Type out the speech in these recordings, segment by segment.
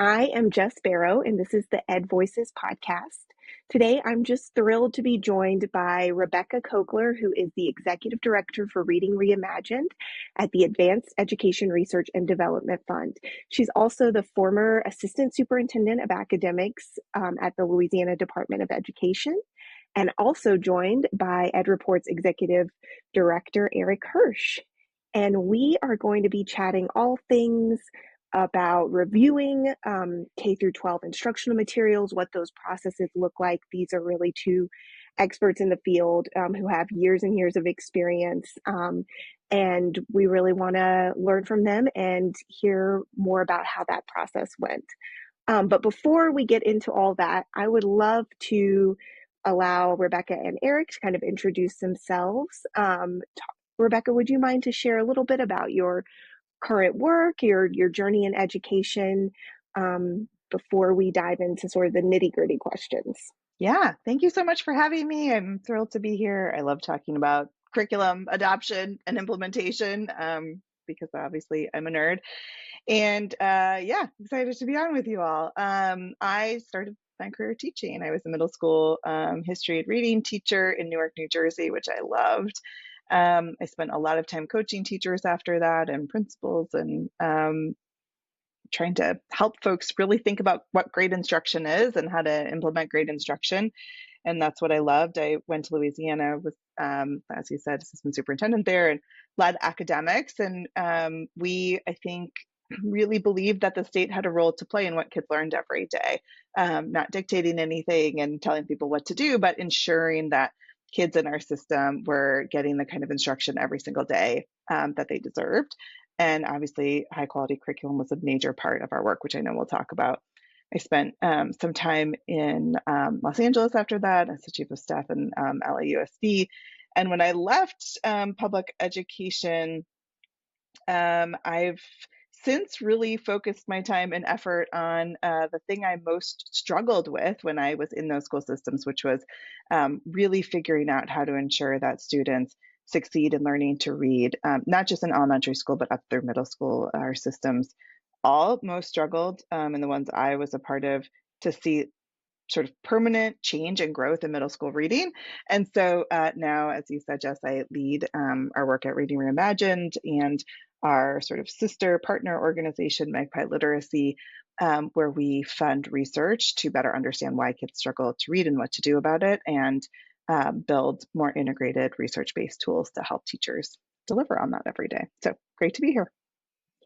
I am Jess Barrow, and this is the Ed Voices podcast. Today, I'm just thrilled to be joined by Rebecca Kockler, who is the Executive Director for Reading Reimagined at the Advanced Education Research and Development Fund. She's also the former Assistant Superintendent of Academics at the Louisiana Department of Education, and also joined by EdReports Executive Director Eric Hirsch. And we are going to be chatting all things about reviewing K through 12 instructional materials, what those processes look like. These are really two experts in the field who have years and years of experience. And we really want to learn from them and hear more about how that process went. But before we get into all that, I would love to allow Rebecca and Eric to kind of introduce themselves. Rebecca, would you mind to share a little bit about your current work, your journey in education, before we dive into sort of the nitty-gritty questions? Yeah, thank you so much for having me. I'm thrilled to be here. I love talking about curriculum adoption and implementation because obviously I'm a nerd. And yeah, excited to be on with you all. I started my career teaching. I was a middle school history and reading teacher in Newark, New Jersey, which I loved. I spent a lot of time coaching teachers after that and principals and trying to help folks really think about what great instruction is and how to implement great instruction. And that's what I loved. I went to Louisiana with, as you said, assistant superintendent there and led academics. And we, I think, really believed that the state had a role to play in what kids learned every day, not dictating anything and telling people what to do, but ensuring that kids in our system were getting the kind of instruction every single day that they deserved. And obviously, high quality curriculum was a major part of our work, which I know we'll talk about. I spent some time in Los Angeles after that as the chief of staff in LAUSD. And when I left public education, I've since really focused my time and effort on the thing I most struggled with when I was in those school systems, which was really figuring out how to ensure that students succeed in learning to read, not just in elementary school, but up through middle school. Our systems all most struggled, and the ones I was a part of, to see sort of permanent change and growth in middle school reading. And so now, as you said, Jess, I lead our work at Reading Reimagined and our sort of sister partner organization, Magpie Literacy, where we fund research to better understand why kids struggle to read and what to do about it, and build more integrated research-based tools to help teachers deliver on that every day. So great to be here.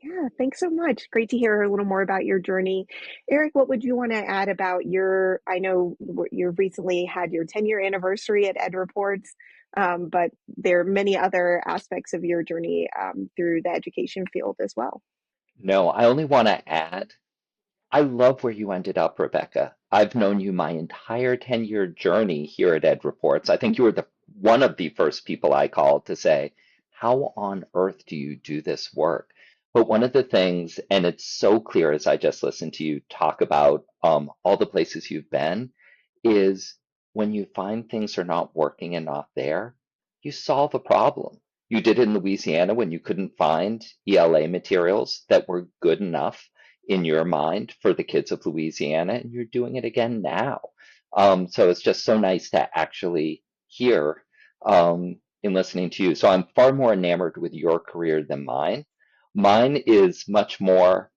Yeah, thanks so much. Great to hear a little more about your journey. Eric, what would you want to add about I know you recently had your 10-year anniversary at EdReports, but there are many other aspects of your journey through the education field as well. No, I only want to add, I love where you ended up, Rebecca. I've known you my entire 10-year journey here at EdReports. I think you were one of the first people I called to say, how on earth do you do this work? But one of the things, and it's so clear as I just listened to you talk about all the places you've been, is when you find things are not working and not there, you solve a problem. You did it in Louisiana when you couldn't find ELA materials that were good enough in your mind for the kids of Louisiana, and you're doing it again now. So it's just so nice to actually hear in listening to you. So I'm far more enamored with your career than mine. Mine is much more,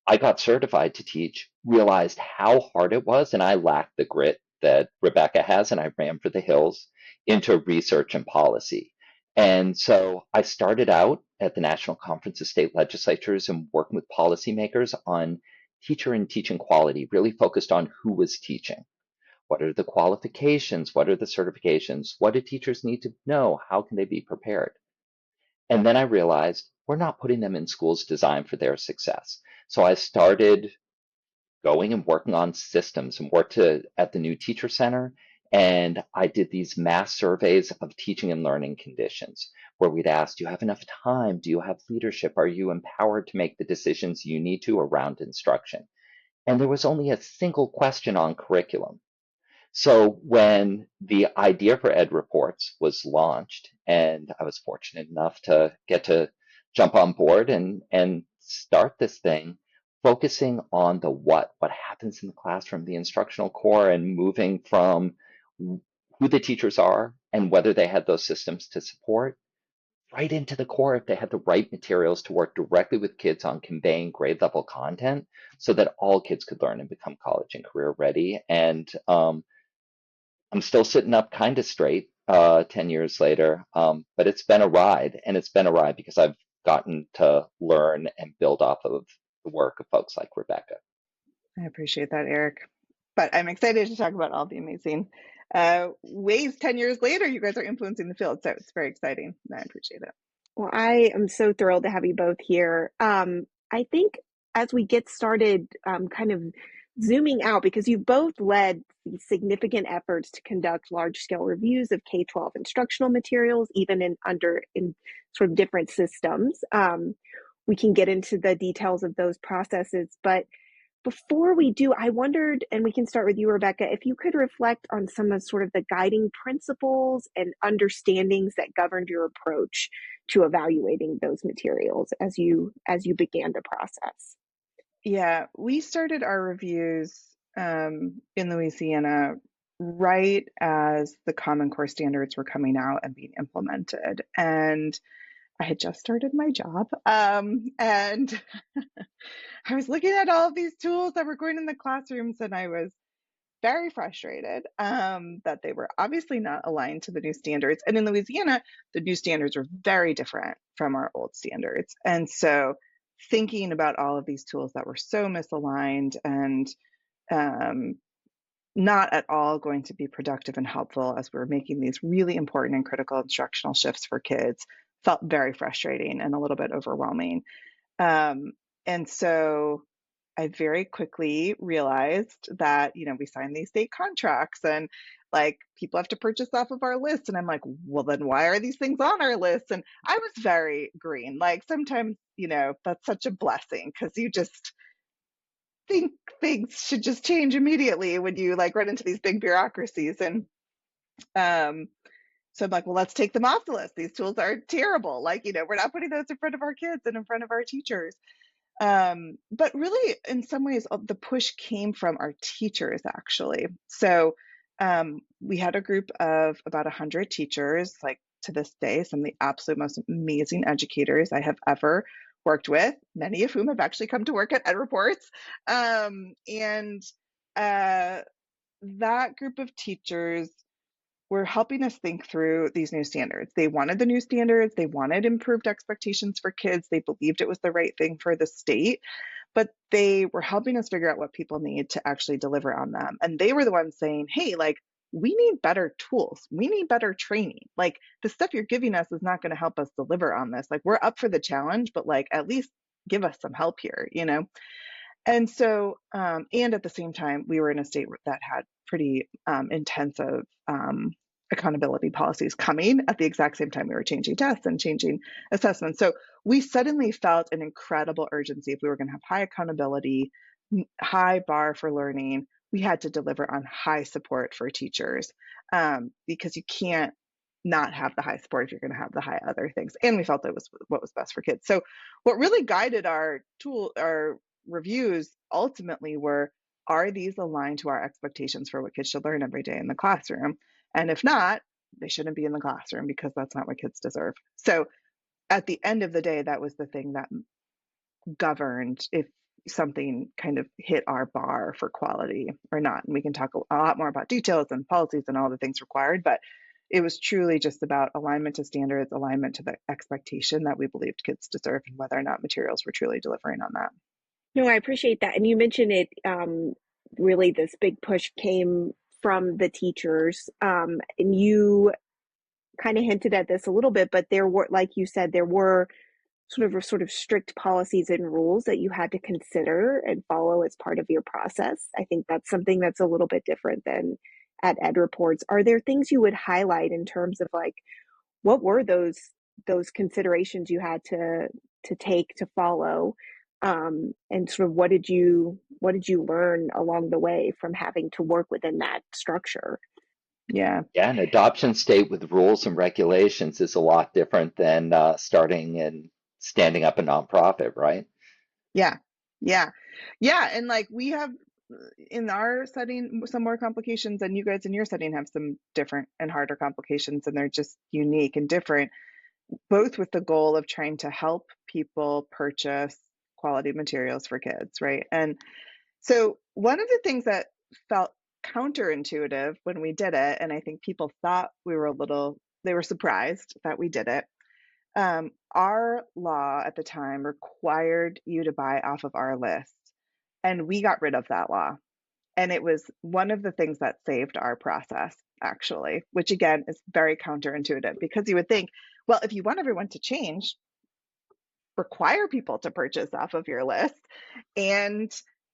I got certified to teach, realized how hard it was, and I lacked the grit that Rebecca has, and I ran for the hills into research and policy. And so I started out at the National Conference of State Legislatures and working with policymakers on teacher and teaching quality, really focused on who was teaching. What are the qualifications? What are the certifications? What do teachers need to know? How can they be prepared? And then I realized we're not putting them in schools designed for their success. So I started going and working on systems and worked at the new teacher center. And I did these mass surveys of teaching and learning conditions where we'd ask, do you have enough time? Do you have leadership? Are you empowered to make the decisions you need to around instruction? And there was only a single question on curriculum. So when the idea for EdReports was launched, and I was fortunate enough to get to jump on board and start this thing, focusing on the what happens in the classroom, the instructional core, and moving from who the teachers are and whether they had those systems to support right into the core if they had the right materials to work directly with kids on conveying grade level content so that all kids could learn and become college and career ready. And I'm still sitting up kind of straight 10 years later, but it's been a ride, and it's been a ride because I've gotten to learn and build off of the work of folks like Rebecca. I appreciate that, Eric. But I'm excited to talk about all the amazing ways 10 years later you guys are influencing the field. So it's very exciting. I appreciate it. Well, I am so thrilled to have you both here. I think as we get started, kind of zooming out, because you've both led significant efforts to conduct large-scale reviews of K-12 instructional materials, even in sort of different systems. We can get into the details of those processes, but before we do, I wondered, and we can start with you, Rebecca, if you could reflect on some of sort of the guiding principles and understandings that governed your approach to evaluating those materials as you began the process. Yeah, we started our reviews in Louisiana right as the Common Core standards were coming out and being implemented. And I had just started my job. And I was looking at all of these tools that were going in the classrooms, and I was very frustrated that they were obviously not aligned to the new standards. And in Louisiana, the new standards were very different from our old standards. And so thinking about all of these tools that were so misaligned and not at all going to be productive and helpful as we were making these really important and critical instructional shifts for kids felt very frustrating and a little bit overwhelming. And so I very quickly realized that, we sign these state contracts and like people have to purchase off of our list. And I'm like, well, then why are these things on our list? And I was very green. Like sometimes, that's such a blessing because you just think things should just change immediately when you like run into these big bureaucracies. And so I'm like, well, let's take them off the list. These tools are terrible. Like, we're not putting those in front of our kids and in front of our teachers. But really, in some ways, the push came from our teachers, actually. So we had a group of about 100 teachers, like to this day, some of the absolute most amazing educators I have ever worked with, many of whom have actually come to work at EdReports. And that group of teachers were helping us think through these new standards. They wanted the new standards. They wanted improved expectations for kids. They believed it was the right thing for the state, but they were helping us figure out what people need to actually deliver on them. And they were the ones saying, hey, like, we need better tools. We need better training. Like the stuff you're giving us is not going to help us deliver on this. Like we're up for the challenge, but like at least give us some help here, And so, and at the same time, we were in a state that had pretty intensive accountability policies coming at the exact same time we were changing tests and changing assessments. So we suddenly felt an incredible urgency. If we were going to have high accountability, high bar for learning, we had to deliver on high support for teachers because you can't not have the high support if you're going to have the high other things. And we felt it was what was best for kids. So what really guided our reviews ultimately were, are these aligned to our expectations for what kids should learn every day in the classroom? And if not, they shouldn't be in the classroom because that's not what kids deserve. So at the end of the day, that was the thing that governed if something kind of hit our bar for quality or not. And we can talk a lot more about details and policies and all the things required, but it was truly just about alignment to standards, alignment to the expectation that we believed kids deserved, and whether or not materials were truly delivering on that. No, I appreciate that. And you mentioned it, really this big push came from the teachers. And you kind of hinted at this a little bit, but there were, like you said, there were sort of strict policies and rules that you had to consider and follow as part of your process. I think that's something that's a little bit different than at EdReports. Are there things you would highlight in terms of like, what were those considerations you had to take to follow? And sort of what did you learn along the way from having to work within that structure? Yeah. Yeah, an adoption state with rules and regulations is a lot different than starting and standing up a nonprofit, right? Yeah. Yeah. Yeah, and like we have in our setting some more complications, and you guys in your setting have some different and harder complications, and they're just unique and different, both with the goal of trying to help people purchase quality materials for kids, right? And so one of the things that felt counterintuitive when we did it, and I think people thought they were surprised that we did it. Our law at the time required you to buy off of our list, and we got rid of that law. And it was one of the things that saved our process, actually, which again is very counterintuitive because you would think, well, if you want everyone to change, require people to purchase off of your list and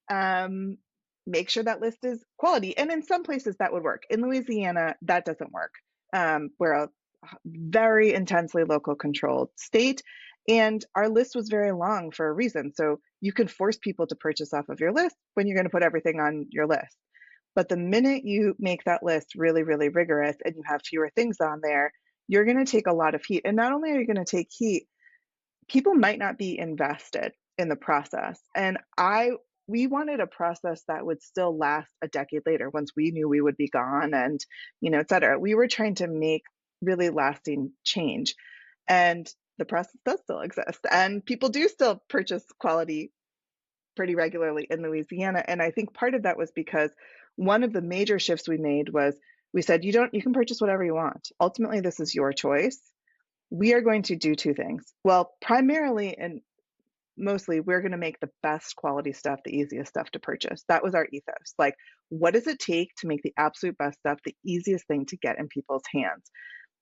um, make sure that list is quality. And in some places that would work. In Louisiana, that doesn't work. We're a very intensely local controlled state, and our list was very long for a reason. So you can force people to purchase off of your list when you're going to put everything on your list. But the minute you make that list really, really rigorous and you have fewer things on there, you're going to take a lot of heat. And not only are you going to take heat, people might not be invested in the process. And we wanted a process that would still last a decade later once we knew we would be gone and, et cetera. We were trying to make really lasting change. And the process does still exist. And people do still purchase quality pretty regularly in Louisiana. And I think part of that was because one of the major shifts we made was we said, you can purchase whatever you want. Ultimately, this is your choice. We are going to do two things. Well, primarily and mostly, we're going to make the best quality stuff the easiest stuff to purchase. That was our ethos. Like, what does it take to make the absolute best stuff the easiest thing to get in people's hands?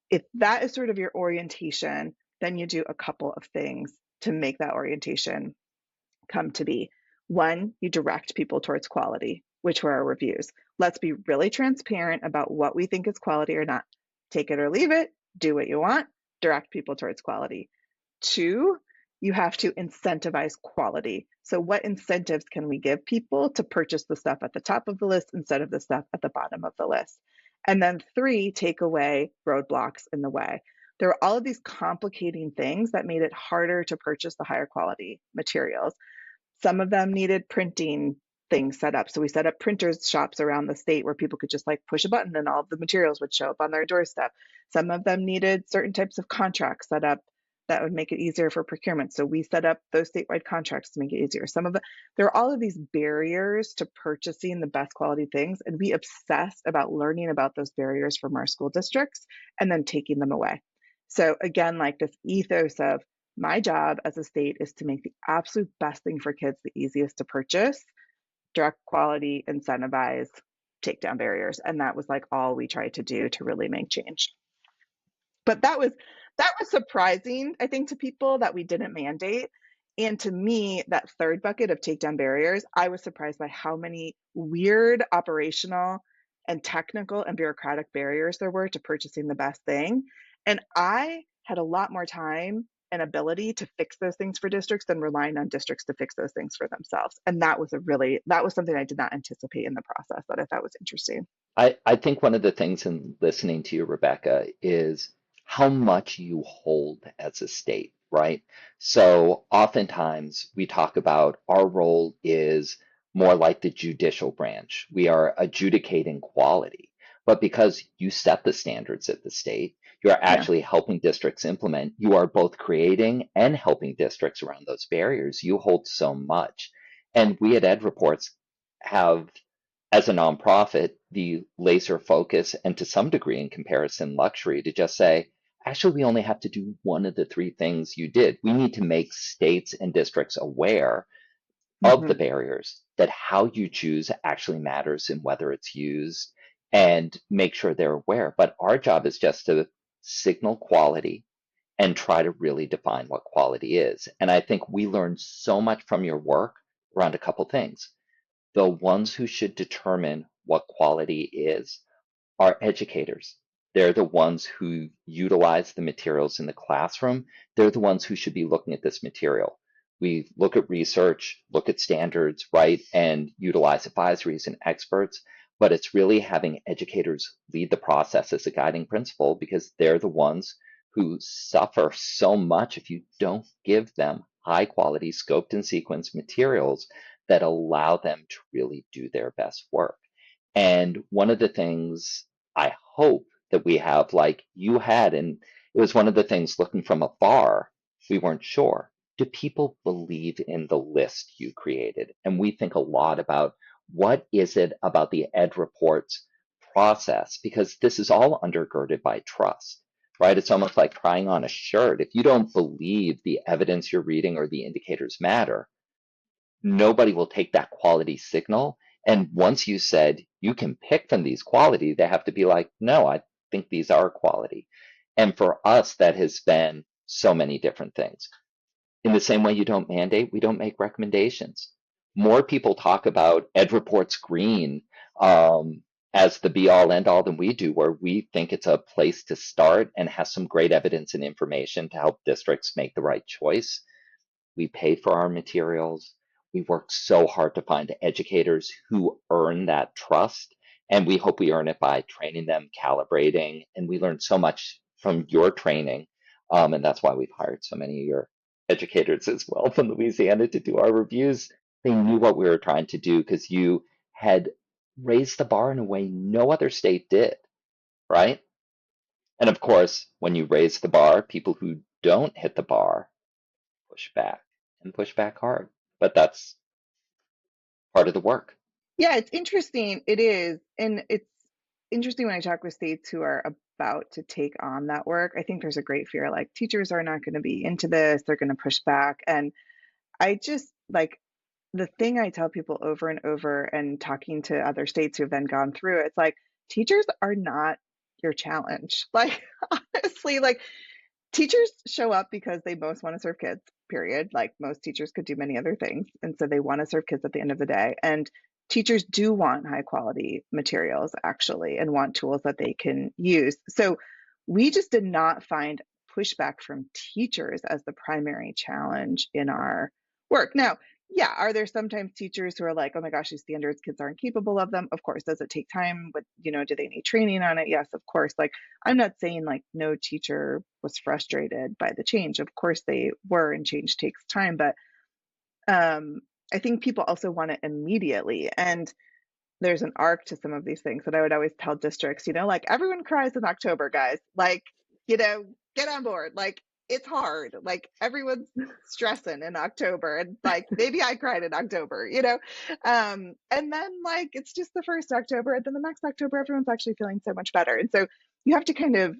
If that is sort of your orientation, then you do a couple of things to make that orientation come to be. One, you direct people towards quality, which were our reviews. Let's be really transparent about what we think is quality or not. Take it or leave it, do what you want, direct people towards quality. Two, you have to incentivize quality. So what incentives can we give people to purchase the stuff at the top of the list instead of the stuff at the bottom of the list? And then three, take away roadblocks in the way. There were all of these complicating things that made it harder to purchase the higher quality materials. Some of them needed printing things set up. So we set up printers shops around the state where people could just like push a button and all of the materials would show up on their doorstep. Some of them needed certain types of contracts set up that would make it easier for procurement. So we set up those statewide contracts to make it easier. There are all of these barriers to purchasing the best quality things. And we obsessed about learning about those barriers from our school districts and then taking them away. So again, like this ethos of my job as a state is to make the absolute best thing for kids the easiest to purchase, direct quality, incentivize, take down barriers. And that was like all we tried to do to really make change. But that was surprising, I think, to people that we didn't mandate. And to me, that third bucket of take down barriers, I was surprised by how many weird operational and technical and bureaucratic barriers there were to purchasing the best thing. And I had a lot more time and ability to fix those things for districts than relying on districts to fix those things for themselves. And that was something I did not anticipate in the process that I thought was interesting. I think one of the things in listening to you, Rebecca, is how much you hold as a state, right? So oftentimes we talk about our role is more like the judicial branch. We are adjudicating quality. But because you set the standards at the state, you're actually helping districts implement. You are both creating and helping districts around those barriers. You hold so much. And we at EdReports have, as a nonprofit, the laser focus and to some degree in comparison luxury to just say, actually, we only have to do one of the three things you did. We need to make states and districts aware of the barriers, that how you choose actually matters in whether it's used, and make sure they're aware. But our job is just to signal quality and try to really define what quality is. And I think we learned so much from your work around a couple things. The ones who should determine what quality is are educators. They're the ones who utilize the materials in the classroom. They're the ones who should be looking at this material. We look at research, look at standards, right, and utilize advisories and experts, but it's really having educators lead the process as a guiding principle because they're the ones who suffer so much if you don't give them high quality scoped and sequenced materials that allow them to really do their best work. And one of the things I hope that we have, like you had, and it was one of the things looking from afar, we weren't sure. Do people believe in the list you created? And we think a lot about what is it about the EdReports process, because this is all undergirded by trust, right? It's almost like trying on a shirt. If you don't believe the evidence you're reading or the indicators matter, nobody will take that quality signal. And once you said you can pick from these quality, they have to be like, no, I think these are quality. And for us, that has been so many different things. In the same way you don't mandate, we don't make recommendations. More people talk about EdReports Green as the be all end all than we do, where we think it's a place to start and has some great evidence and information to help districts make the right choice. We pay for our materials. We work so hard to find educators who earn that trust. And we hope we earn it by training them, calibrating. And we learn so much from your training. And that's why we've hired so many of your educators as well from Louisiana to do our reviews. They knew what we were trying to do because you had raised the bar in a way no other state did, right? And of course, when you raise the bar, people who don't hit the bar push back and push back hard. But that's part of the work. Yeah, it's interesting. It is. And it's interesting when I talk with states who are about to take on that work. I think there's a great fear like teachers are not going to be into this, they're going to push back. And I just like the thing I tell people over and over and talking to other states who have then gone through it, it's like teachers are not your challenge. Like, honestly, like teachers show up because they most want to serve kids, period. Like most teachers could do many other things. And so they want to serve kids at the end of the day. And teachers do want high quality materials actually and want tools that they can use. So we just did not find pushback from teachers as the primary challenge in our work. Now, yeah, are there sometimes teachers who are like, oh my gosh, these standards, kids aren't capable of them? Of course. Does it take time? But, do they need training on it? Yes, of course. Like, I'm not saying like no teacher was frustrated by the change. Of course they were, and change takes time. But I think people also want it immediately. And there's an arc to some of these things that I would always tell districts, like everyone cries in October, guys. Like, get on board. Like, it's hard. Like, everyone's stressing in October. And like, maybe I cried in October. And then like, it's just the first October. And then the next October, everyone's actually feeling so much better. And so you have to kind of,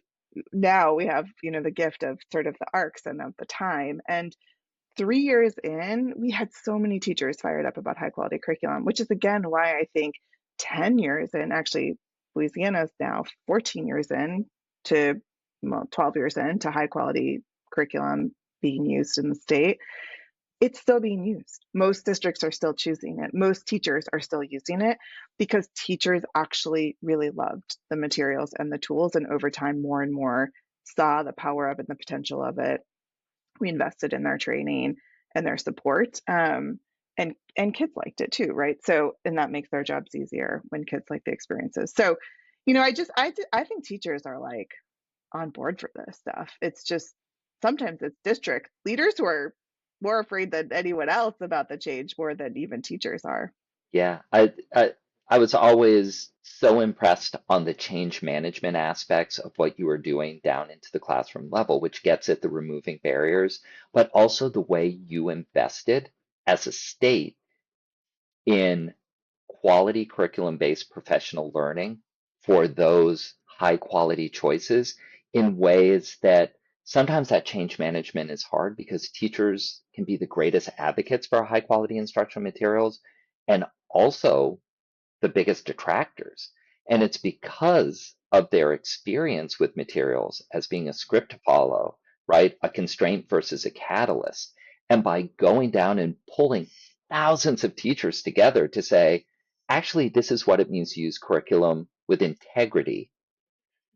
now we have, the gift of sort of the arcs and of the time. And 3 years in, we had so many teachers fired up about high quality curriculum, which is again why I think 10 years in, actually, Louisiana is now 14 years in to, 12 years in to high quality curriculum being used in the state. It's still being used. Most districts are still choosing it. Most teachers are still using it because teachers actually really loved the materials and the tools. And over time, more and more saw the power of it and the potential of it. We invested in their training and their support. And kids liked it too, right? So, and that makes their jobs easier when kids like the experiences. So, I think teachers are like on board for this stuff. It's just sometimes it's district leaders who are more afraid than anyone else about the change, more than even teachers are. Yeah, I was always so impressed on the change management aspects of what you were doing down into the classroom level, which gets at the removing barriers, but also the way you invested as a state in quality curriculum-based professional learning for those high quality choices in ways that sometimes that change management is hard because teachers can be the greatest advocates for high quality instructional materials and also the biggest detractors. And it's because of their experience with materials as being a script to follow, right? A constraint versus a catalyst. And by going down and pulling thousands of teachers together to say, actually, this is what it means to use curriculum with integrity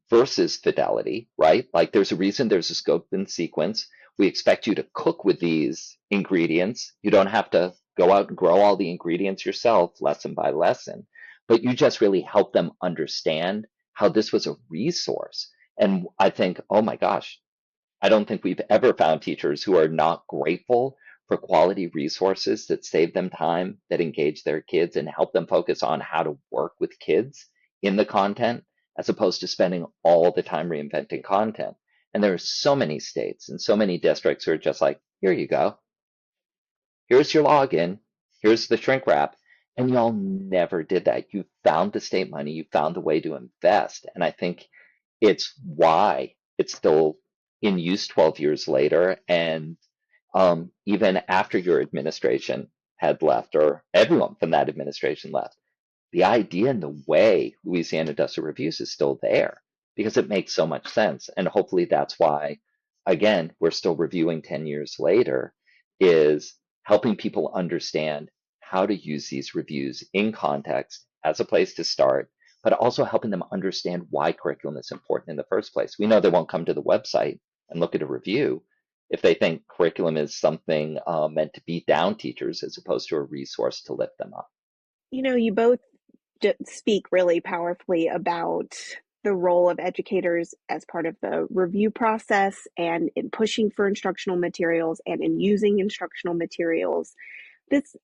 versus fidelity, right? Like there's a reason there's a scope and sequence. We expect you to cook with these ingredients. You don't have to go out and grow all the ingredients yourself, lesson by lesson, but you just really help them understand how this was a resource. And I think, oh my gosh, I don't think we've ever found teachers who are not grateful for quality resources that save them time, that engage their kids and help them focus on how to work with kids in the content, as opposed to spending all the time reinventing content. And there are so many states and so many districts who are just like, here you go. Here's your login. Here's the shrink wrap. And y'all never did that. You found the state money. You found the way to invest. And I think it's why it's still in use 12 years later. And even after your administration had left, or everyone from that administration left, the idea and the way Louisiana does the reviews is still there because it makes so much sense. And hopefully that's why, again, we're still reviewing 10 years later, is helping people understand how to use these reviews in context as a place to start, but also helping them understand why curriculum is important in the first place. We know they won't come to the website and look at a review if they think curriculum is something meant to beat down teachers as opposed to a resource to lift them up. You both speak really powerfully about the role of educators as part of the review process and in pushing for instructional materials and in using instructional materials. This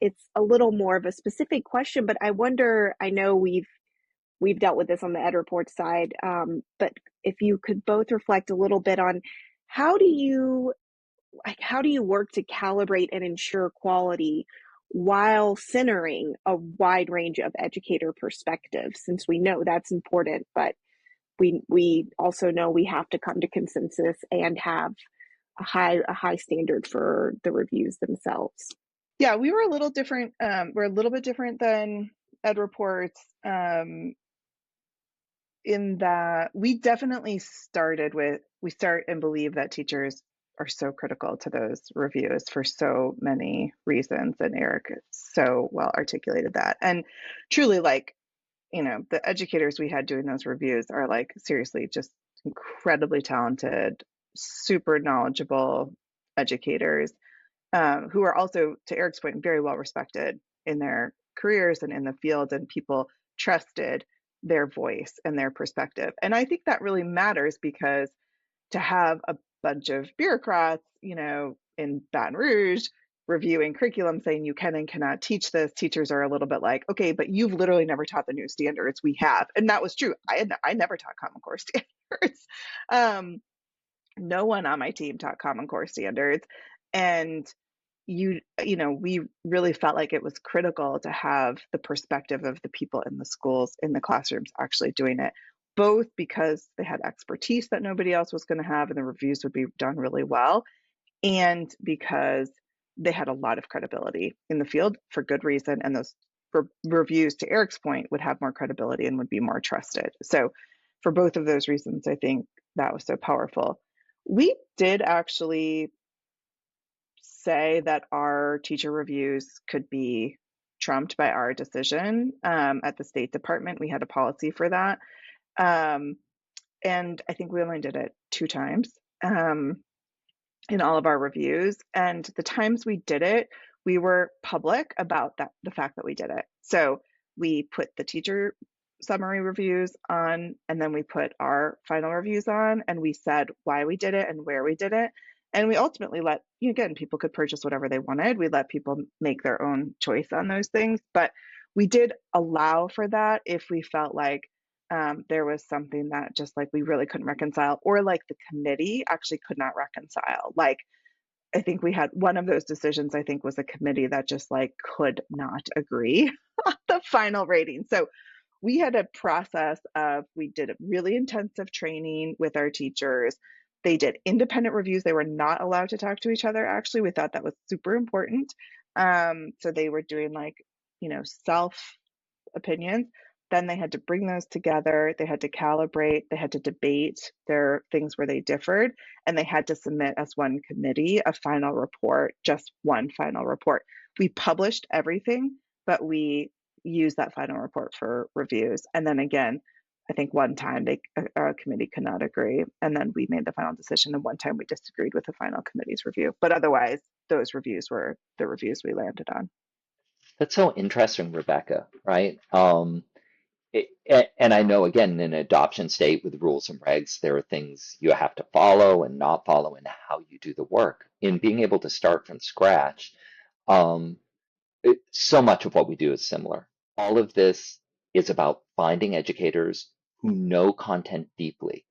it's a little more of a specific question, but I wonder, I know we've dealt with this on the EdReports side, but if you could both reflect a little bit on how do you work to calibrate and ensure quality while centering a wide range of educator perspectives, since we know that's important, but we also know we have to come to consensus and have a high standard for the reviews themselves. Yeah, we were a little different. We're a little bit different than EdReports, in that we definitely start and believe that teachers are so critical to those reviews for so many reasons. And Eric so well articulated that. And truly, like, the educators we had doing those reviews are like seriously just incredibly talented, super knowledgeable educators, who are also, to Eric's point, very well respected in their careers and in the field, and people trusted their voice and their perspective. And I think that really matters, because to have a bunch of bureaucrats, in Baton Rouge reviewing curriculum saying you can and cannot teach this, teachers are a little bit like, okay, but you've literally never taught the new standards we have. And that was true. I never taught Common Core standards. No one on my team taught Common Core standards. And we really felt like it was critical to have the perspective of the people in the schools, in the classrooms, actually doing it, both because they had expertise that nobody else was going to have and the reviews would be done really well, and because they had a lot of credibility in the field for good reason. And those reviews, to Eric's point, would have more credibility and would be more trusted. So for both of those reasons, I think that was so powerful. We did actually say that our teacher reviews could be trumped by our decision. At the State Department, we had a policy for that. And I think we only did it 2 times in all of our reviews. And the times we did it, we were public about the fact that we did it. So we put the teacher summary reviews on, and then we put our final reviews on, and we said why we did it and where we did it. And we ultimately let, again, people could purchase whatever they wanted. We let people make their own choice on those things. But we did allow for that if we felt like there was something that just like we really couldn't reconcile, or like the committee actually could not reconcile. Like, I think we had one of those decisions, I think, was a committee that just like could not agree on the final rating. So we had a process of, we did a really intensive training with our teachers. They did independent reviews. They were not allowed to talk to each other. Actually, we thought that was super important. So they were doing like, self opinions. Then they had to bring those together. They had to calibrate. They had to debate their things where they differed. And they had to submit as one committee a final report, just one final report. We published everything, but we used that final report for reviews. And then again, I think one time a committee could not agree. And then we made the final decision. And one time we disagreed with the final committee's review. But otherwise, those reviews were the reviews we landed on. That's so interesting, Rebecca, right? And I know, again, in an adoption state with rules and regs, there are things you have to follow and not follow in how you do the work. In being able to start from scratch, um, so much of what we do is similar. All of this is about finding educators who know content deeply.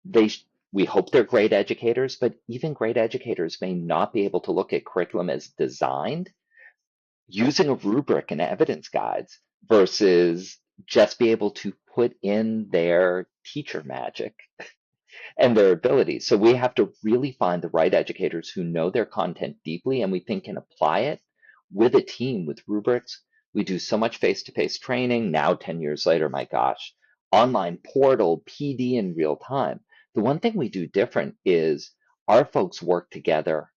They, we hope they're great educators, but even great educators may not be able to look at curriculum as designed using a rubric and evidence guides versus just be able to put in their teacher magic and their abilities. So we have to really find the right educators who know their content deeply and we think can apply it with a team with rubrics. We do so much face-to-face training now, 10 years later, my gosh, online portal, PD in real time. The one thing we do different is our folks work together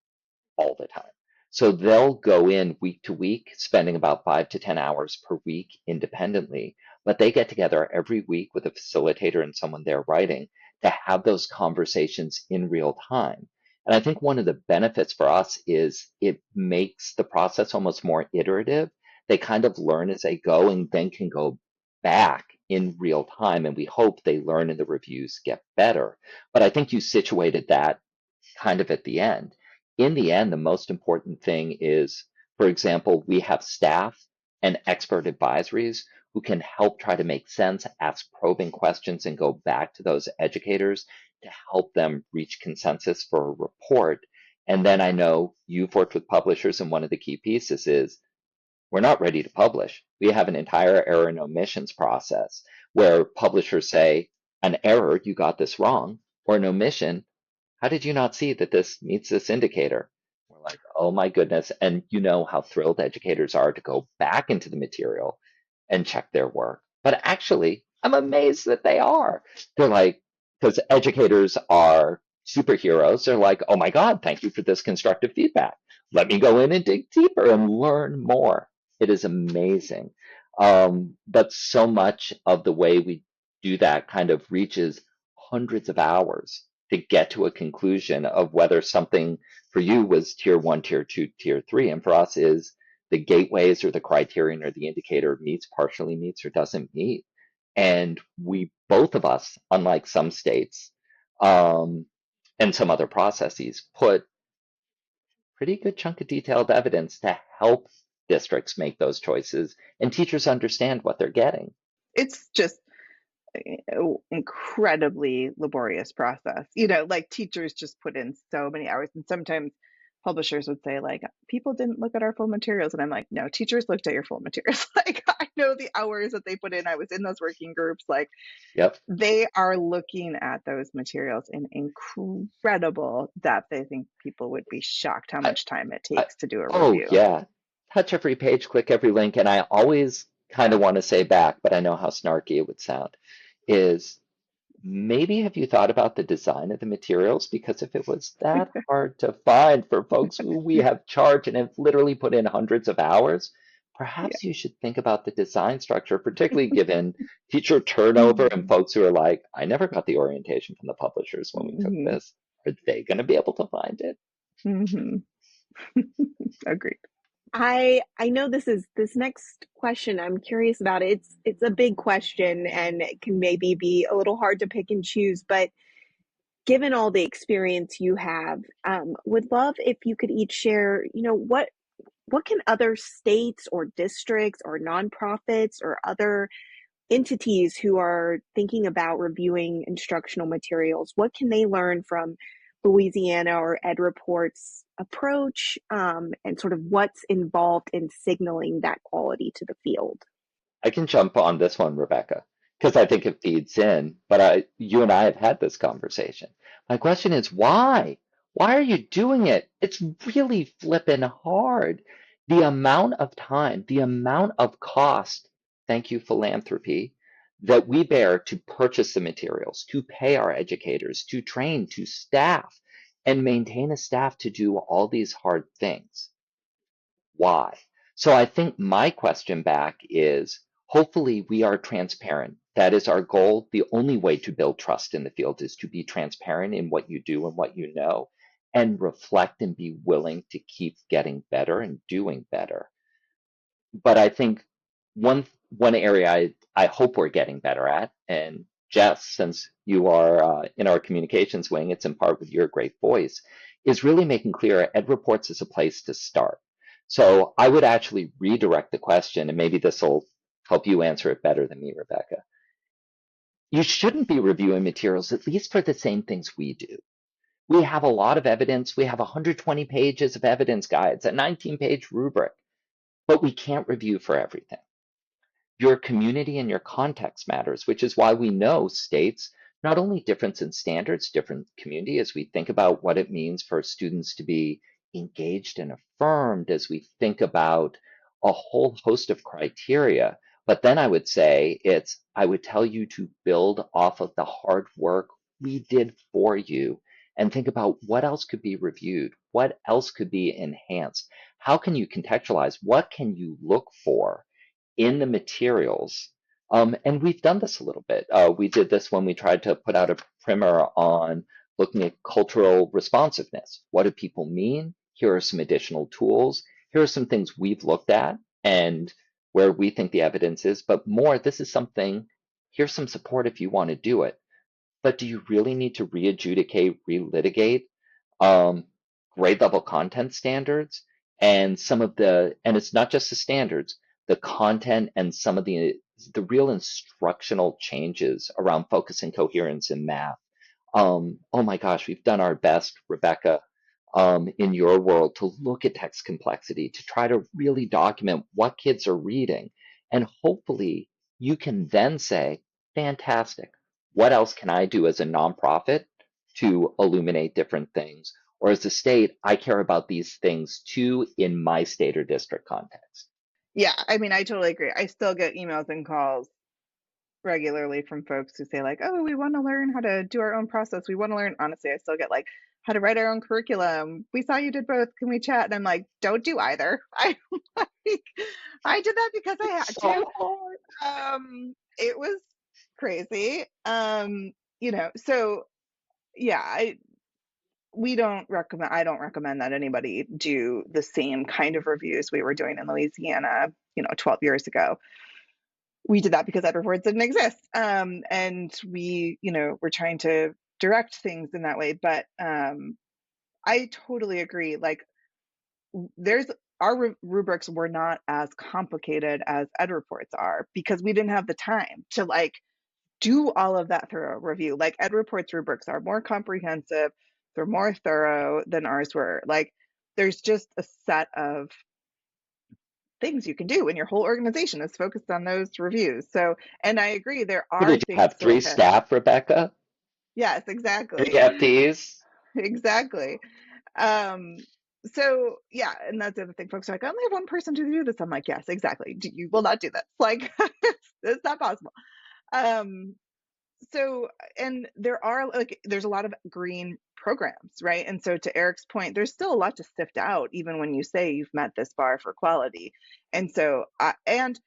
all the time. So they'll go in week to week, spending about 5 to 10 hours per week independently, but they get together every week with a facilitator and someone they're writing to have those conversations in real time. And I think one of the benefits for us is it makes the process almost more iterative. They kind of learn as they go and then can go back in real time. And we hope they learn and the reviews get better. But I think you situated that kind of at the end. In the end, the most important thing is, for example, we have staff and expert advisories who can help try to make sense, ask probing questions, and go back to those educators to help them reach consensus for a report. And then I know you've worked with publishers, and one of the key pieces is we're not ready to publish. We have an entire error and omissions process where publishers say, an error, you got this wrong, or an omission, how did you not see that this meets this indicator? We're like, oh my goodness. And you know how thrilled educators are to go back into the material and check their work. But actually, I'm amazed that they are. They're like, because educators are superheroes. They're like, oh my God, thank you for this constructive feedback. Let me go in and dig deeper and learn more. It is amazing. But so much of the way we do that kind of reaches hundreds of hours to get to a conclusion of whether something for you was tier one, tier two, tier three, and for us is the gateways or the criterion or the indicator meets, partially meets, or doesn't meet. And we, both of us, unlike some states and some other processes, put pretty good chunk of detailed evidence to help districts make those choices and teachers understand what they're getting. It's just incredibly laborious process. Like teachers just put in so many hours, and sometimes publishers would say like, people didn't look at our full materials, and I'm like, no, teachers looked at your full materials. Like, I know the hours that they put in. I was in those working groups. Like, Yep. they are looking at those materials in incredible depth. I think people would be shocked how I, much time it I, takes to do a oh, review. yeah. Touch every page, click every link. And I always kind of want to say back, but I know how snarky it would sound, is maybe have you thought about the design of the materials? Because if it was that hard to find for folks who we have charged and have literally put in hundreds of hours, Yeah. perhaps you should think about the design structure, particularly given teacher turnover and Mhm. folks who are like, I never got the orientation from the publishers when we took Mhm. this. Are they going to be able to find it? Mhm. Agreed. I know this next question I'm curious about. It's a big question and it can maybe be a little hard to pick and choose, but given all the experience you have, would love if you could each share, what can other states or districts or nonprofits or other entities who are thinking about reviewing instructional materials, what can they learn from Louisiana or EdReports approach, and sort of what's involved in signaling that quality to the field? I can jump on this one, Rebecca, because I think it feeds in, but you and I have had this conversation. My question is why? Why are you doing it? It's really flippin' hard. The amount of time, the amount of cost, thank you, philanthropy, that we bear to purchase the materials, to pay our educators, to train, to staff, and maintain a staff to do all these hard things. Why? So I think my question back is hopefully we are transparent. That is our goal. The only way to build trust in the field is to be transparent in what you do and what you know and reflect and be willing to keep getting better and doing better. But I think one one area I hope we're getting better at, and Jess, since you are in our communications wing, it's in part with your great voice, is really making clear EdReports is a place to start. So I would actually redirect the question, and maybe this will help you answer it better than me, Rebecca. You shouldn't be reviewing materials, at least for the same things we do. We have a lot of evidence. We have 120 pages of evidence guides, a 19-page rubric, but we can't review for everything. Your community and your context matters, which is why we know states not only difference in standards, different community as we think about what it means for students to be engaged and affirmed, as we think about a whole host of criteria. But then I would say I would tell you to build off of the hard work we did for you and think about what else could be reviewed, what else could be enhanced. How can you contextualize? What can you look for in the materials? And we've done this a little bit. We did this when we tried to put out a primer on looking at cultural responsiveness. What do people mean? Here are some additional tools. Here are some things we've looked at and where we think the evidence is, but more, this is something, here's some support if you want to do it. But do you really need to re-adjudicate, relitigate grade level content standards and and it's not just the standards, the content and some of the real instructional changes around focus and coherence in math. Oh my gosh, we've done our best, Rebecca, in your world to look at text complexity, to try to really document what kids are reading. And hopefully you can then say, fantastic, what else can I do as a nonprofit to illuminate different things? Or as a state, I care about these things too in my state or district context. Yeah, I mean, I totally agree. I still get emails and calls regularly from folks who say like, oh, we want to learn how to do our own process. We want to learn, honestly, I still get like how to write our own curriculum. We saw you did both. Can we chat? And I'm like, don't do either. I did that because I had to. It was crazy. So yeah, I don't recommend that anybody do the same kind of reviews we were doing in Louisiana, 12 years ago. We did that because EdReports didn't exist. And we, we're trying to direct things in that way. But I totally agree. Like our rubrics were not as complicated as EdReports are because we didn't have the time to like do all of that thorough review. Like EdReports rubrics are more comprehensive, they're more thorough than ours were. Like there's just a set of things you can do and your whole organization is focused on those reviews. So, and I agree, there What are did you things have? to Three look at. staff, Rebecca? Yes, Three exactly. FTs? Exactly. So yeah, and that's the other thing. Folks are like, I only have one person to do this. I'm like, yes, exactly. You will not do this. Like, it's not possible. So, and there's a lot of green programs, right? And so to Eric's point, there's still a lot to sift out, even when you say you've met this bar for quality. And so, and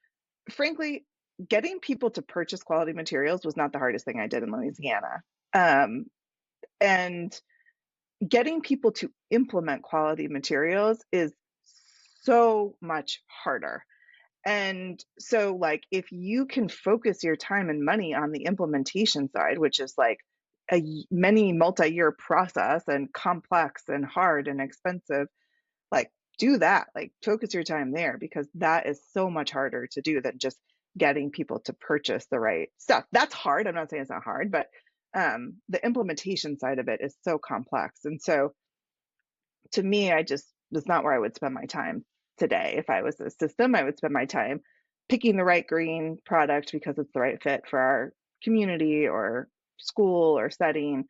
frankly, getting people to purchase quality materials was not the hardest thing I did in Louisiana. And getting people to implement quality materials is so much harder. And so, like, if you can focus your time and money on the implementation side, which is like many multi-year process and complex and hard and expensive, like, do that. Like, focus your time there because that is so much harder to do than just getting people to purchase the right stuff. That's hard. I'm not saying it's not hard, but the implementation side of it is so complex. And so, to me, that's not where I would spend my time today. If I was a system, I would spend my time picking the right green product because it's the right fit for our community or school or setting.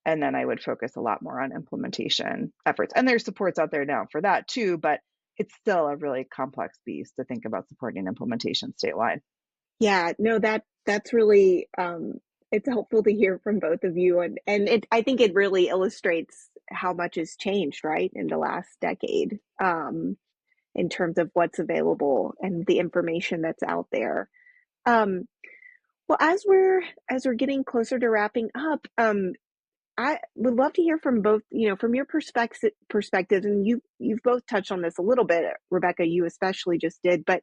And then I would focus a lot more on implementation efforts. And there's supports out there now for that too, but it's still a really complex beast to think about supporting implementation statewide. Yeah, no, that's really it's helpful to hear from both of you, and I think it really illustrates how much has changed, right, in the last decade, in terms of what's available and the information that's out there. Um, well, as we're getting closer to wrapping up, I would love to hear from both, from your perspectives, and you've both touched on this a little bit, Rebecca, you especially just did, but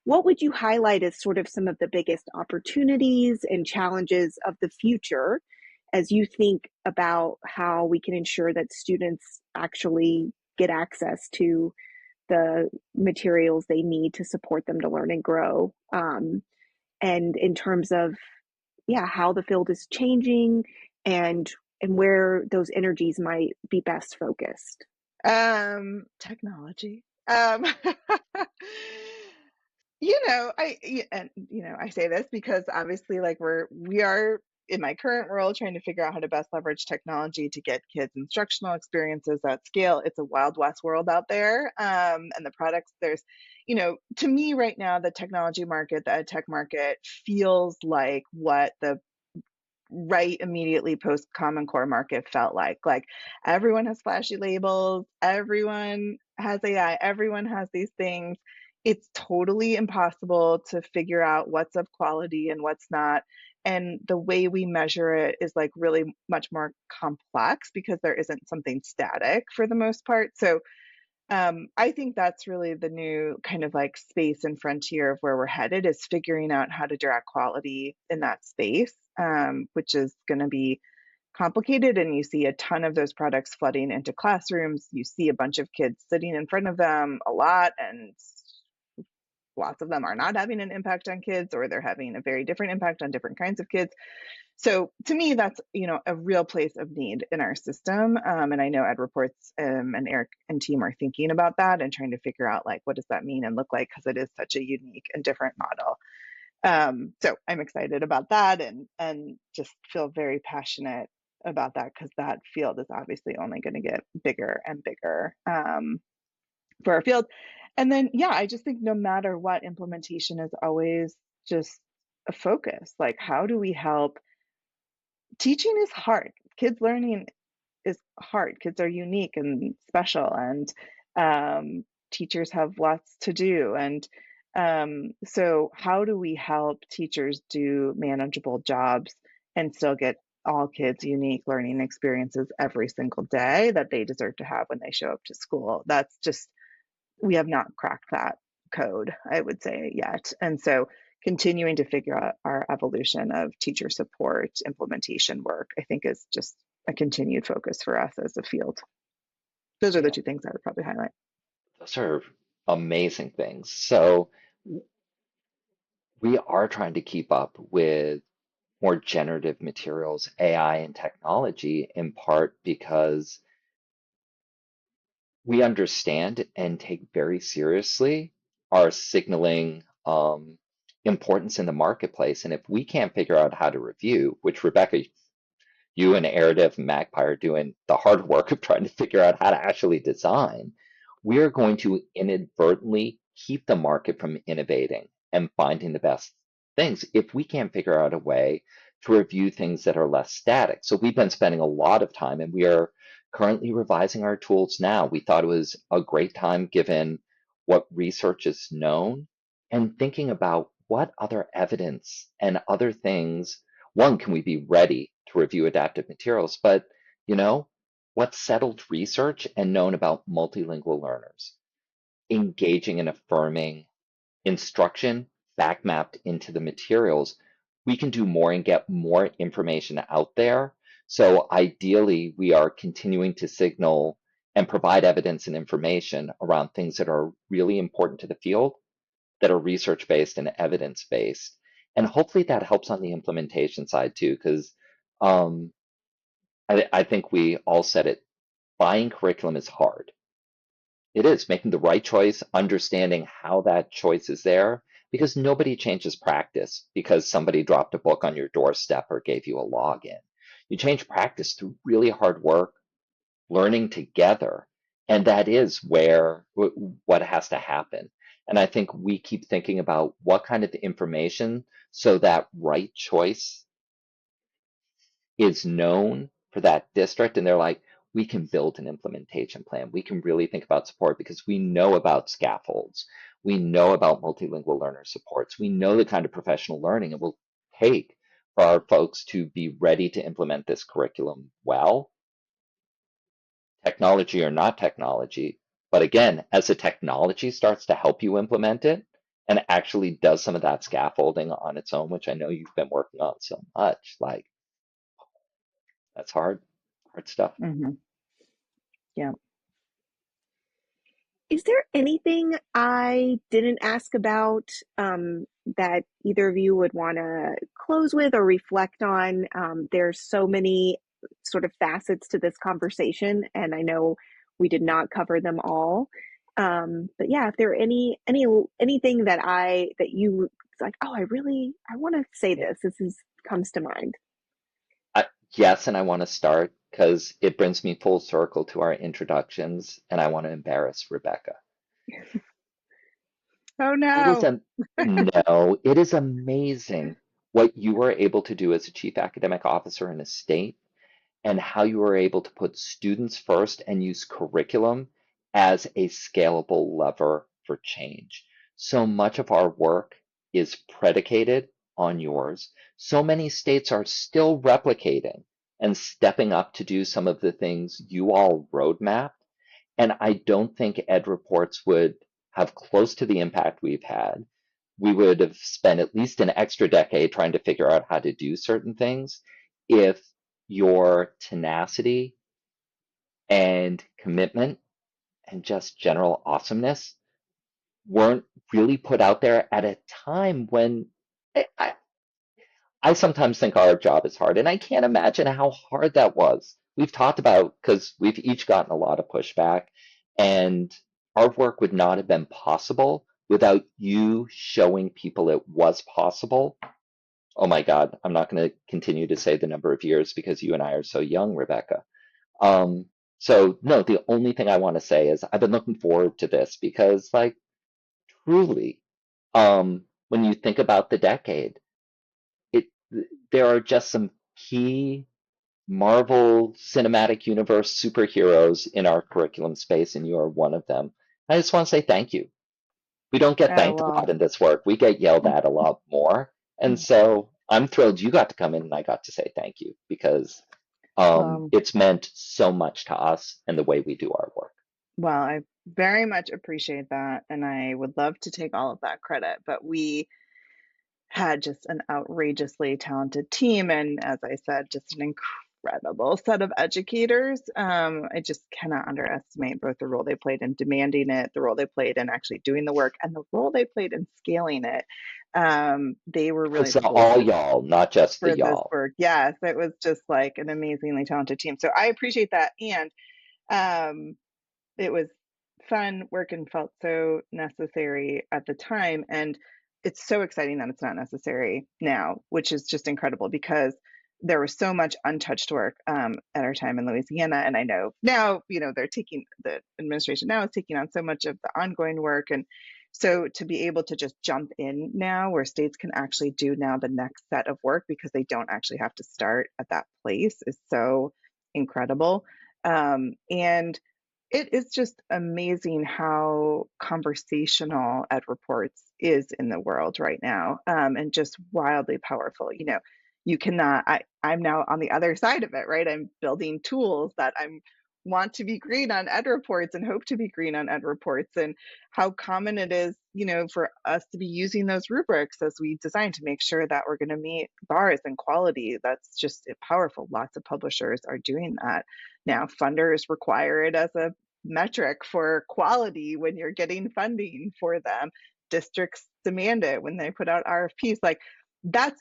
what would you highlight as sort of some of the biggest opportunities and challenges of the future as you think about how we can ensure that students actually get access to the materials they need to support them to learn and grow? And in terms of, yeah, how the field is changing and where those energies might be best focused. Technology. I say this because obviously, like we are in my current role trying to figure out how to best leverage technology to get kids instructional experiences at scale. It's a wild west world out there, and the products to me right now, the technology market, the ed tech market feels like what the right immediately post Common Core market felt like everyone has flashy labels, everyone has AI, everyone has these things. It's totally impossible to figure out what's of quality and what's not. And the way we measure it is like really much more complex because there isn't something static for the most part. So I think that's really the new kind of like space and frontier of where we're headed, is figuring out how to direct quality in that space, which is going to be complicated. And you see a ton of those products flooding into classrooms. You see a bunch of kids sitting in front of them a lot, and lots of them are not having an impact on kids, or they're having a very different impact on different kinds of kids. So to me, that's a real place of need in our system, and I know EdReports and Eric and team are thinking about that and trying to figure out like what does that mean and look like, because it is such a unique and different model. So I'm excited about that, and just feel very passionate about that, because that field is obviously only going to get bigger and bigger for our field. And then I just think no matter what, implementation is always just a focus. Like, how do we help? Teaching is hard. Kids learning is hard. Kids are unique and special, and teachers have lots to do. And so, how do we help teachers do manageable jobs and still get all kids unique learning experiences every single day that they deserve to have when they show up to school? That's just, we have not cracked that code, I would say, yet. And so continuing to figure out our evolution of teacher support implementation work, I think, is just a continued focus for us as a field. Those are the Yeah, two things I would probably highlight. those are amazing things. So we are trying to keep up with more generative materials, AI, and technology, in part because we understand and take very seriously our signaling importance in the marketplace. And if we can't figure out how to review, which Rebecca, you and Airdiv and Magpie are doing the hard work of trying to figure out how to actually design, we are going to inadvertently keep the market from innovating and finding the best things if we can't figure out a way to review things that are less static. So we've been spending a lot of time, and we are currently revising our tools now. We thought it was a great time given what research is known, and thinking about what other evidence and other things, one, can we be ready to review adaptive materials, but what's settled research and known about multilingual learners, engaging and affirming instruction back mapped into the materials, we can do more and get more information out there. So ideally, we are continuing to signal and provide evidence and information around things that are really important to the field, that are research-based and evidence-based. And hopefully that helps on the implementation side too, because I think we all said it, buying curriculum is hard. It is making the right choice, understanding how that choice is there, because nobody changes practice because somebody dropped a book on your doorstep or gave you a login. You change practice through really hard work, learning together, and that is where what has to happen. And I think we keep thinking about what kind of information so that right choice is known for that district, and they're like, we can build an implementation plan. We can really think about support because we know about scaffolds. We know about multilingual learner supports. We know the kind of professional learning it will take for our folks to be ready to implement this curriculum well, technology or not technology. But again, as the technology starts to help you implement it, and actually does some of that scaffolding on its own, which I know you've been working on so much. Like, that's hard stuff. Hmm. Yeah. Is there anything I didn't ask about that either of you would want to close with or reflect on? There's so many sort of facets to this conversation, and I know we did not cover them all. But yeah, if there are anything that you it's like, oh, I want to say this. Comes to mind. I, yes, and I want to start because it brings me full circle to our introductions, and I want to embarrass Rebecca. Oh It is no. no, it is amazing what you were able to do as a chief academic officer in a state and how you were able to put students first and use curriculum as a scalable lever for change. So much of our work is predicated on yours. So many states are still replicating and stepping up to do some of the things you all roadmapped. And I don't think EdReports would have close to the impact we've had. We would have spent at least an extra decade trying to figure out how to do certain things if your tenacity and commitment and just general awesomeness weren't really put out there at a time when I, I sometimes think our job is hard, and I can't imagine how hard that was. We've talked about because we've each gotten a lot of pushback, and our work would not have been possible without you showing people it was possible. Oh my God, I'm not going to continue to say the number of years because you and I are so young, Rebecca. Um, so no, the only thing I want to say is I've been looking forward to this because, like, truly, when you think about the decade, it there are just some key Marvel Cinematic Universe superheroes in our curriculum space, and you are one of them. I just want to say thank you. We don't get Oh thanked a well. lot in this work. We get yelled at a lot more. And so I'm thrilled you got to come in and I got to say thank you because Well, it's meant so much to us and the way we do our work. well, I very much appreciate that, and I would love to take all of that credit, but we had just an outrageously talented team, and as I said, just an incredible set of educators. I just cannot underestimate both the role they played in demanding it, the role they played in actually doing the work, and the role they played in scaling it. They were really It's the all voices y'all, not just the for this y'all. work. Yes, it was just like an amazingly talented team. So I appreciate that. And um, it was fun work and felt so necessary at the time. And it's so exciting that it's not necessary now, which is just incredible because there was so much untouched work at our time in Louisiana. And I know now, the administration now is taking on so much of the ongoing work. And so to be able to just jump in now where states can actually do now the next set of work because they don't actually have to start at that place is so incredible. And it is just amazing how conversational EdReports is in the world right now, and just wildly powerful. You cannot. I'm now on the other side of it, right? I'm building tools that I'm want to be green on EdReports and hope to be green on EdReports, and how common it is, for us to be using those rubrics as we design to make sure that we're going to meet bars and quality. That's just powerful. Lots of publishers are doing that now. Funders require it as a metric for quality when you're getting funding for them. Districts demand it when they put out RFPs. Like that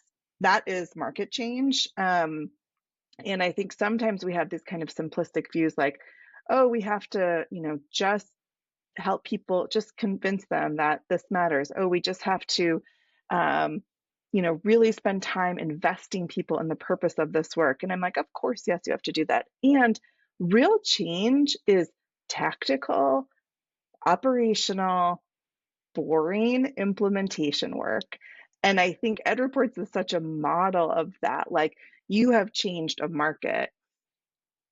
is market change. And I think sometimes we have these kind of simplistic views like, oh, we have to, just help people, just convince them that this matters. Oh, we just have to, um, really spend time investing people in the purpose of this work. And I'm like, of course, yes, you have to do that. And real change is tactical, operational, boring implementation work. And I think EdReports is such a model of that. Like, you have changed a market,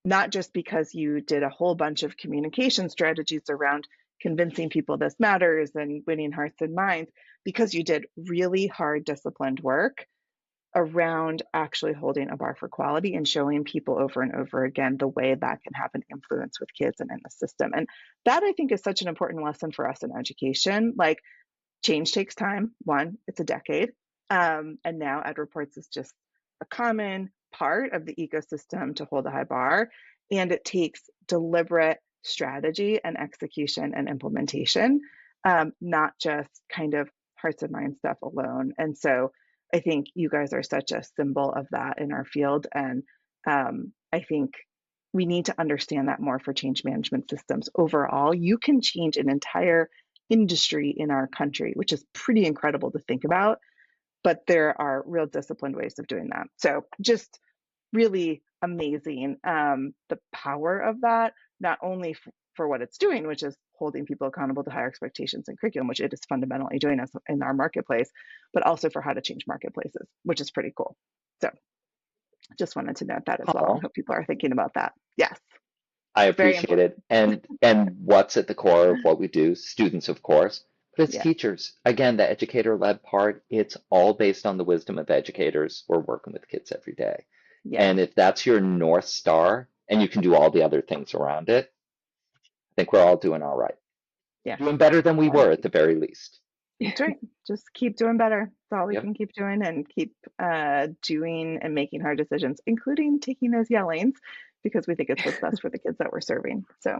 not just because you did a whole bunch of communication strategies around convincing people this matters and winning hearts and minds, because you did really hard, disciplined work around actually holding a bar for quality and showing people over and over again the way that can have an influence with kids and in the system. And that, I think, is such an important lesson for us in education. Like, change takes time. One, it's a decade. And now EdReports is just a common part of the ecosystem to hold a high bar. And it takes deliberate strategy and execution and implementation, not just kind of hearts and minds stuff alone. And so I think you guys are such a symbol of that in our field. And I think we need to understand that more for change management systems overall. You can change an entire industry in our country, which is pretty incredible to think about, but there are real disciplined ways of doing that. So just really amazing, the power of that, not only for what it's doing, which is holding people accountable to higher expectations in curriculum, which it is fundamentally doing us in our marketplace, but also for how to change marketplaces, which is pretty cool. So just wanted to note that as well. I hope people are thinking about that. Yes. I appreciate it. And what's at the core of what we do? Students, of course, but it's teachers. Again, the educator-led part, it's all based on the wisdom of educators. We're working with kids every day. And if that's your North Star and you can do all the other things around it, I think we're all doing all right. Doing better than we were at the very least. That's right. Just keep doing better. That's all we can keep doing, and keep doing and making hard decisions, including taking those yellings, because we think it's what's best for the kids that we're serving. So,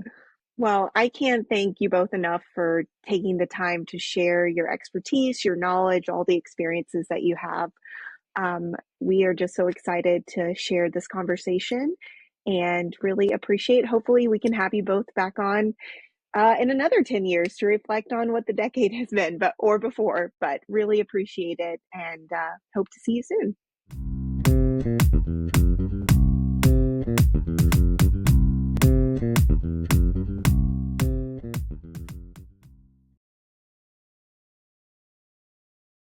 well, I can't thank you both enough for taking the time to share your expertise, your knowledge, all the experiences that you have. We are just so excited to share this conversation and really appreciate. Hopefully we can have you both back on in another 10 years to reflect on what the decade has been, or before, but really appreciate it, and hope to see you soon.